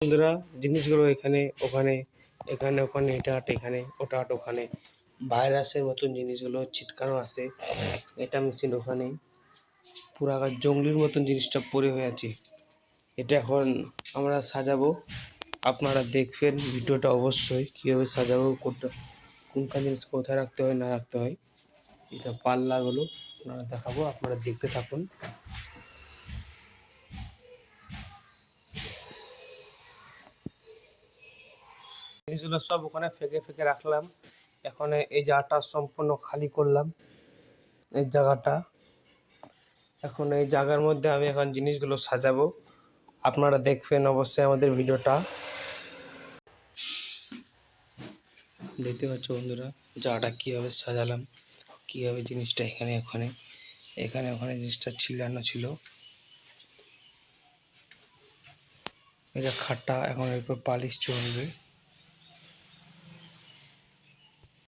বন্ধুরা, জিনিসগুলো এখানে ওখানে এখানে ওখানে এটা আট এখানে ওটা আট ওখানে ভাইরাসের মতন জিনিসগুলো ছিটকানো আছে। এটা মেশিন ওখানে পুরা জঙ্গলির মতন জিনিসটা পড়ে হয়ে আছে। এটা এখন আমরা সাজাবো, আপনারা দেখবেন ভিডিওটা অবশ্যই কীভাবে সাজাবো, কোনখান জিনিস কোথায় রাখতে হয় না রাখতে হয়। এটা পাল্লাগুলো আপনারা দেখাবো, আপনারা দেখতে থাকুন। জিনিসগুলো সব ওখানে ফেঁকে ফেঁকে রাখলাম। এখন এই জায়গাটা সম্পূর্ণ খালি করলাম, এই জায়গাটা। এখন এই জায়গার মধ্যে আমি এখন জিনিসগুলো সাজাবো, আপনারা দেখবেন অবশ্যই আমাদের ভিডিওটা। দেখতে পাচ্ছ বন্ধুরা জায়গাটা কীভাবে সাজালাম, কীভাবে জিনিসটা এখানে ওখানে এখানে ওখানে জিনিসটা ছিলানো ছিল। এটা খাটটা এখন এরপর পালিশ চলবে।